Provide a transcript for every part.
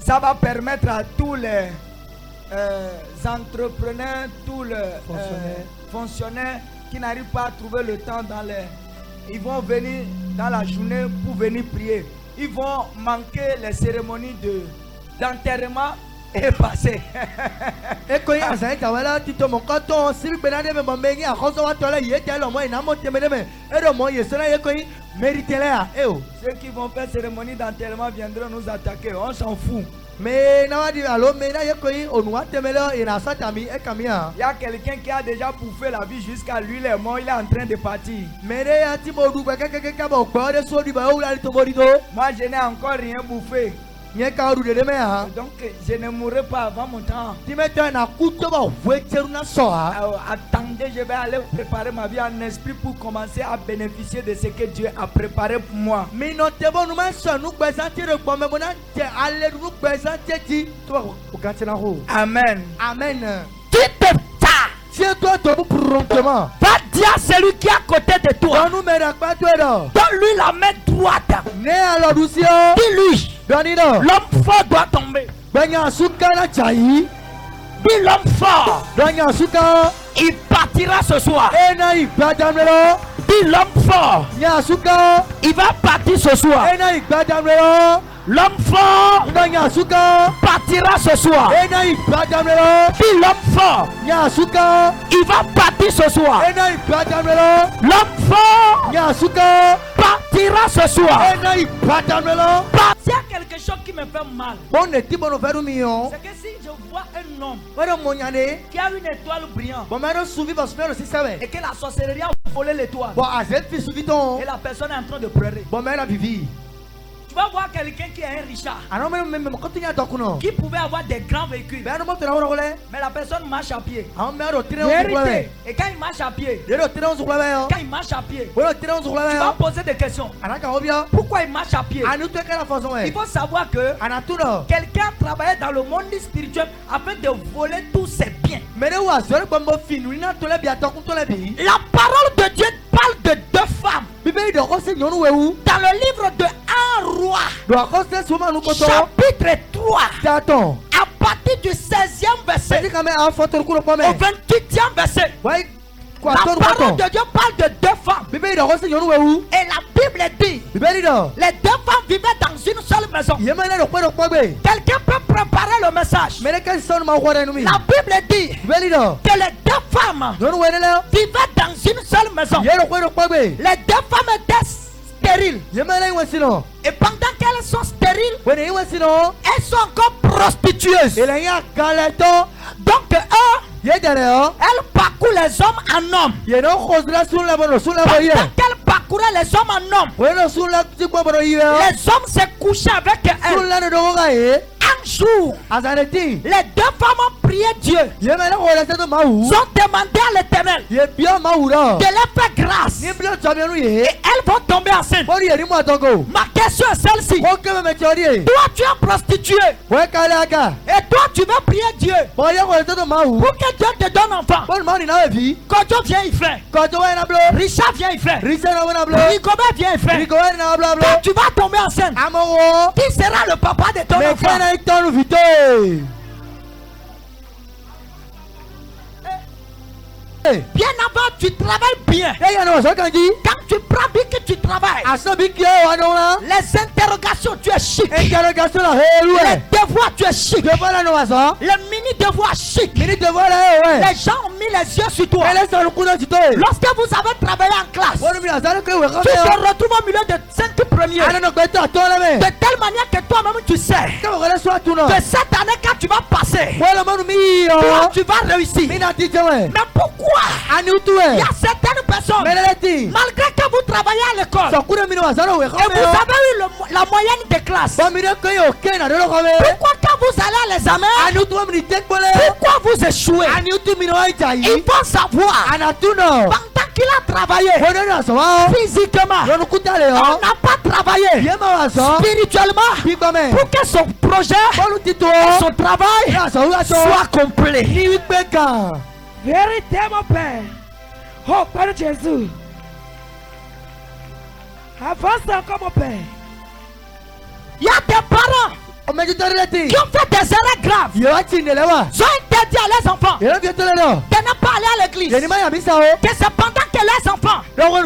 Ça va permettre à tous les entrepreneurs, tous les fonctionnaires qui n'arrivent pas à trouver le temps ils vont venir dans la journée pour venir prier. Ils vont manquer les cérémonies d'enterrement et passer. Ceux qui vont faire cérémonie d'enterrement viendront nous attaquer, on s'en fout. Il y a quelqu'un qui a déjà bouffé la vie jusqu'à lui, il est mort, il est en train de partir. Moi je n'ai encore rien bouffé. Donc je ne mourrai pas avant mon temps. Attendez, je vais aller préparer ma vie en esprit pour commencer à bénéficier de ce que Dieu a préparé pour moi. Amen. Amen. Tu te va dire à celui qui est à côté de toi. Donne-lui la main droite. Dis-lui. L'homme fort doit tomber. Dis l'homme fort. Il partira ce soir. Dis l'homme fort. Il va partir ce soir. L'homme fort partira ce soir. Dis l'homme fort. Il va partir ce soir. L'homme fort partira ce soir. S'il y a quelque chose qui me fait mal, c'est que si je vois un homme qui a une étoile brillante et que la sorcellerie a volé l'étoile et la personne est en train de pleurer, tu vas voir quelqu'un qui est un richard qui pouvait avoir des grands véhicules, mais la personne marche à pied. Vérité. Et quand il marche à pied, tu vas poser des questions. Pourquoi il marche à pied? Il faut savoir que quelqu'un travaillait dans le monde spirituel afin de voler tous ses biens. La parole de Dieu parle de deux femmes dans le livre de 1 roi chapitre 3 à partir du 16e verset au 28e verset. La parole de Dieu parle de deux femmes. Et la Bible dit les deux femmes vivaient dans une seule maison. Quelqu'un peut préparer le message. La Bible dit que les deux femmes vivaient dans une seule maison. Les deux femmes étaient stériles. Et pendant qu'elles sont stériles, elles sont encore prostitueuses. Donc elles parcourent les hommes en hommes. Pendant qu'elles parcouraient les hommes en hommes, les hommes se couchaient avec elles. Un jour, les deux femmes ont prié Dieu. Ils ont demandé à l'Éternel de leur faire grâce. Et elles vont tomber enceintes. Ma question est celle-ci. Toi, tu es prostituée. Et toi, tu veux prier Dieu pour que Dieu te donne enfant. Kojo vient y faire. Richard vient y faire. Rigobert vient y faire. Toi, tu vas tomber enceinte. Qui sera le papa de ton enfant? Bien avant, tu travailles bien. Quand tu prends bien que tu travailles, les interrogations, tu es chic. Les devoirs, tu es chic. Les mini-devoirs chic. Les gens ont mis les yeux sur toi. Lorsque vous avez travaillé en classe, tu te retrouves au milieu de 5 premiers. De telle manière que toi-même tu sais que cette année, quand tu vas passer, toi, tu vas réussir. Mais pourquoi? Il y a certaines personnes, malgré que vous travaillez à l'école et vous avez eu la moyenne de classe, pourquoi quand vous allez à l'examen, pourquoi vous échouez? Il faut savoir, pendant qu'il a travaillé physiquement, on n'a pas travaillé spirituellement pour que son projet, son travail soit complet. Vérité, mon Père. Oh, Père Jésus. Avance encore, mon Père. Il y a qui ont fait des erreurs graves, sont interdits à leurs enfants de ne pas aller à l'église. Que c'est pendant que les enfants vont à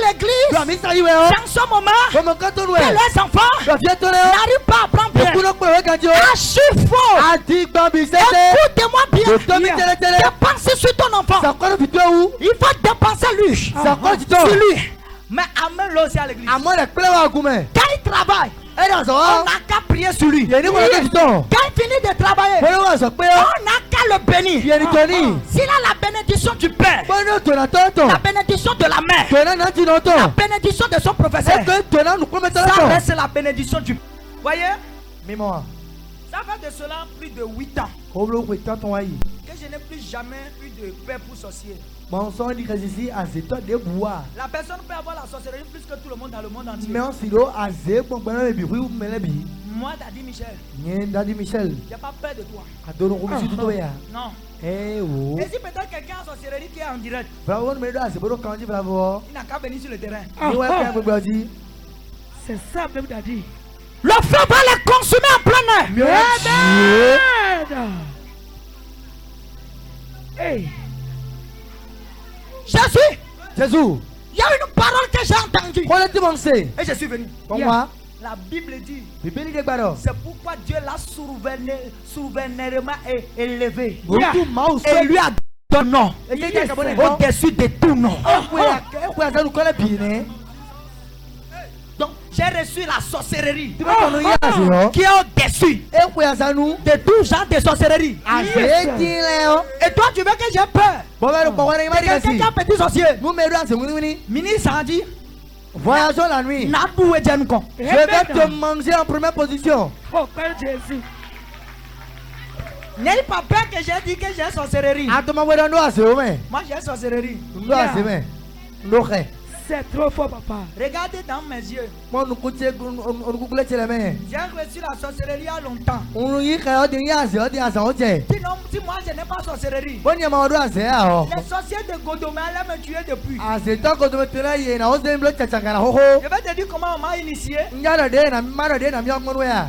l'église, dans ce moment, que les enfants n'arrivent pas à prendre bien. Archi faux. Écoutez-moi bien. Dépenser sur ton enfant. Il faut dépenser lui. Sur lui. Mais amène-le aussi à l'église. Quand il travaille, on n'a qu'à prier sur lui. Quand il finit de travailler, on n'a qu'à le bénir. S'il a la bénédiction du père, la bénédiction de la mère, la bénédiction de son professeur, ça reste la bénédiction du père. Voyez? Ça fait de cela plus de 8 ans que je n'ai plus jamais eu de père pour sorcier. La personne peut avoir la sorcellerie plus que tout le monde dans le monde entier. Moi, Daddy Michel, j'ai pas peur de toi. Non. Et si peut-être quelqu'un a sorcellerie qui est en direct, il n'a qu'à venir sur le terrain. C'est ça même, Daddy. Le feu va les consumer en plein air. Hey. Jésus, il y a une parole que j'ai entendue et je suis venu. La Bible dit, c'est pourquoi Dieu l'a souverainement élevé et lui a donné nom au-dessus de tout nom. Donc j'ai reçu la sorcellerie qui est au-dessus de tout genre de sorcellerie. Et toi tu veux que j'ai peur? Quelqu'un qui a petit sorcier. Ministre a dit, voyageons la nuit. Je vais te manger en première position. Oh Père Jésus. N'ayez pas peur que j'ai dit que j'ai sorcellerie. Moi j'ai sorcellerie. C'est trop fort, papa. Regardez dans mes yeux. J'ai reçu la sorcellerie il y a longtemps. Sinon, si moi je n'ai pas sorcellerie, les sorciers de Godomé allaient me tuer depuis. Je vais te dire comment on m'a initié.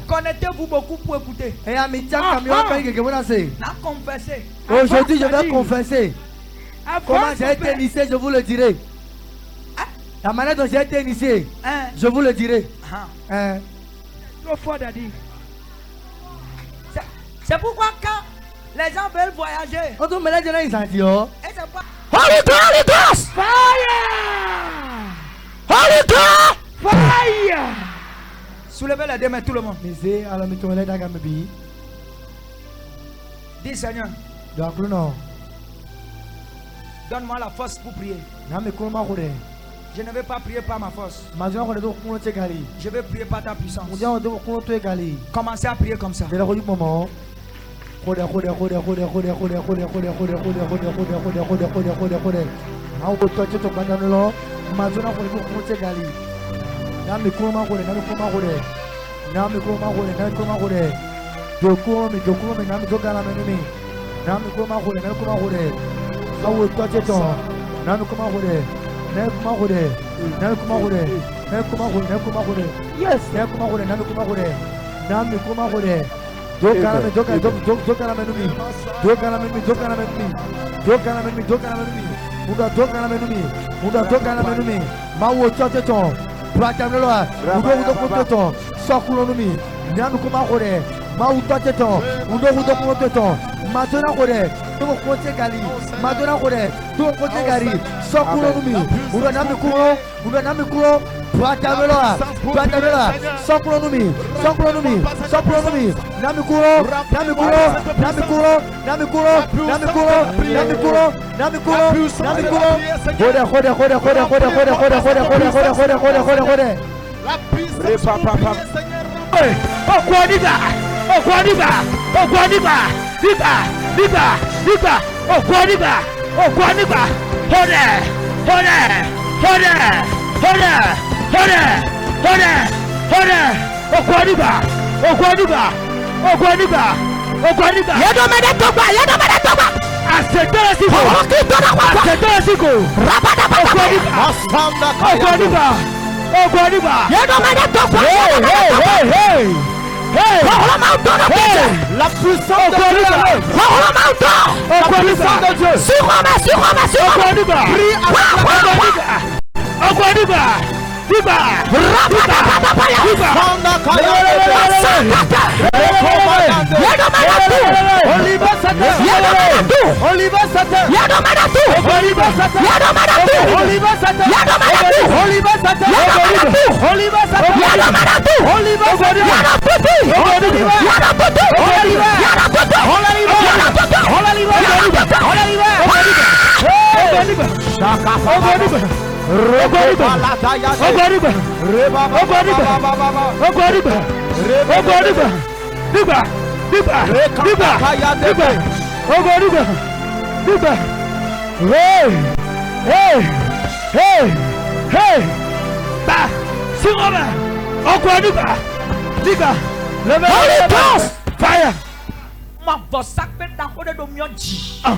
Connectez-vous beaucoup pour écouter. Aujourd'hui, je vais confesser. Comment j'ai été initié, je vous le dirai. La manière dont j'ai été initié, je vous le dirai. Trop fort, Daddy. C'est pourquoi quand les gens veulent voyager, on doit me laisser dans les antios. Holy Ghost! Fire! Holy Ghost! Fire! Soulevez les deux mains, tout le monde. Dis Seigneur, donne-moi la force pour prier. Je ne vais pas prier par ma force. Je vais prier par ta puissance. Commencez à prier comme ça. Yes. La puissance de Dieu. La puissance de Dieu.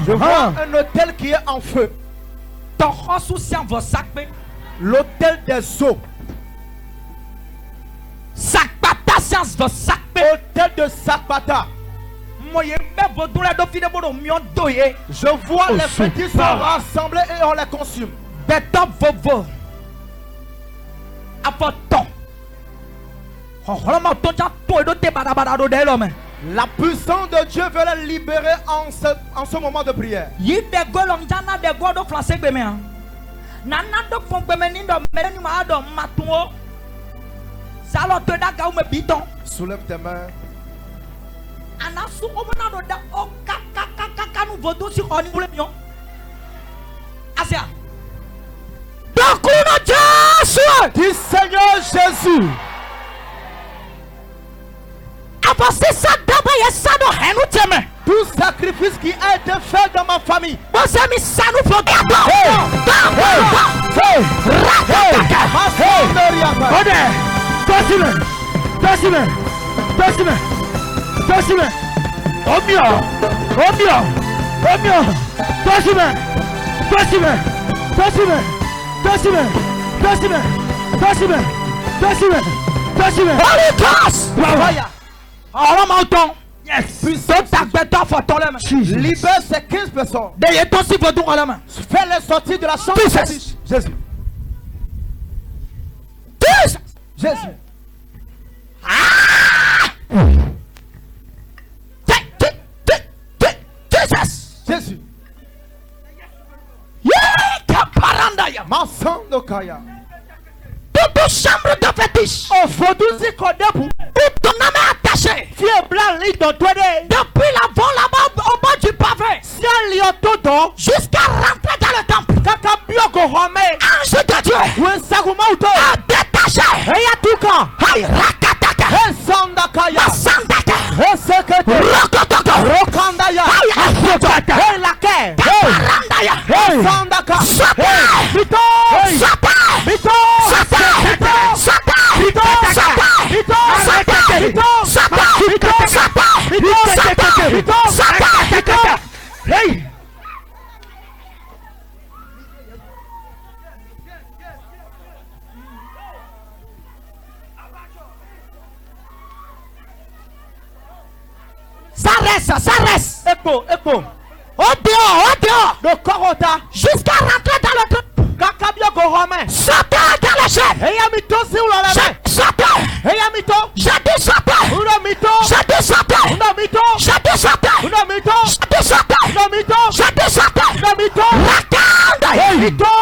Je vois un hôtel qui est en feu. L'hôtel des eaux. Hôtel de Sakpata. Je vois les petits sont rassemblés et on les consume. La puissance de Dieu veut les libérer en ce moment de prière. Soulève tes mains. Dis Seigneur Jésus. Tout sacrifice qui a été fait dans ma famille. Yes. Libère ces 15 personnes. Fais-les sortir de la chambre. Jésus. Jésus. Jésus. Masandokaya. Toute chambre de fétiche. Oh, faut nous y connaître. Où ton âme est attachée. Depuis la vol là-bas au bord du pavé. Jusqu'à rentrer dans le temple. Ange de Dieu. A détaché. Aïe, rakataka. Sandakaya. Masandaka. Rokotoko. Rokandaya. Aïe, asokata. Lake. Kaparandaya. Sandaka. Sata. Vito. Sata. Vito. Sata. Sata. Vito. Sata. Vito. Sata. Vito. Sata. Vito. Sata. Vito. Sata. Vito. Sata. Vito. Hey! Ça reste. Écho. Au dehors. De Korota. Jusqu'à rentrer dans le temple. Kakabio Romain. Sata dans le chef. Eyamito si ou la Sata. Eyamito. J'ai dit Sata. Unamito. J'ai dit Sata. Unamito. J'ai dit Sata. Unamito. J'ai dit Sata. Unamito. J'ai dit Sata. Unamito. Rakanda. Vito.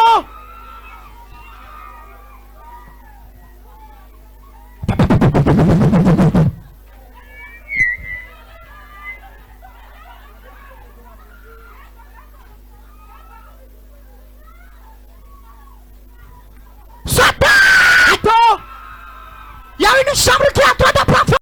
Sata. Il y a une chambre qui est en train de prendre feu.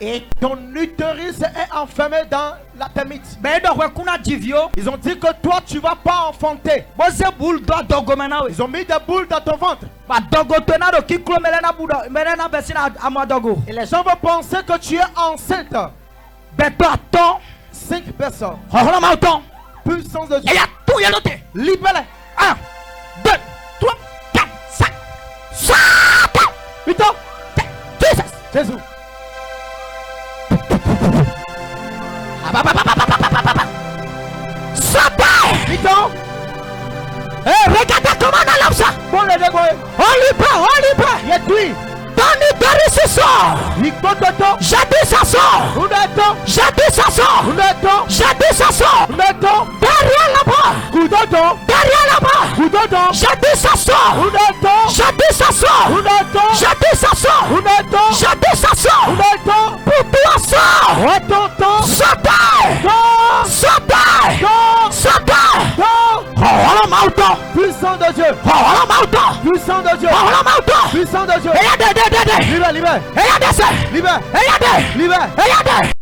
Et ton utérus est enfermé dans la termite. ils ont dit que toi tu vas pas enfanter. Ils ont mis des boules dans ton ventre. Et les gens vont penser que tu es enceinte. 5 personnes. Puissance de Dieu. Libère-les. 1, 2, 3, 4, 5. Satan! Putain. Jesus! Jésus. Satan! Putain. Regardez comment on lance ça! Bon les dégoûts. On libère! Il est tué. Ton utérus sort! Il compte ton. J'ai dit ça sort! Où est ton? J'ai dit ça sort! Où est ton? J'ai dit ça sort! Où est ton? Derrière là-bas! Couteau. Derrière là-bas! Couteau. J'ai dit ça sort! Où est ton? J'ai dit ça sort! Où est ton? J'ai dit ça sort! Où est ton? J'ai dit ça sort! Où est ton? Pour toi sort! Où est ton? Satan! Ton. Satan! Ton. Satan! Ton. Oh, mauton! Puissant de Dieu. Oh, mauton! Puissant de Dieu. Oh, mauton! Puissant de Dieu. Regardez! Libère. Regardez ça! Libère. Regardez! Libère. Regardez!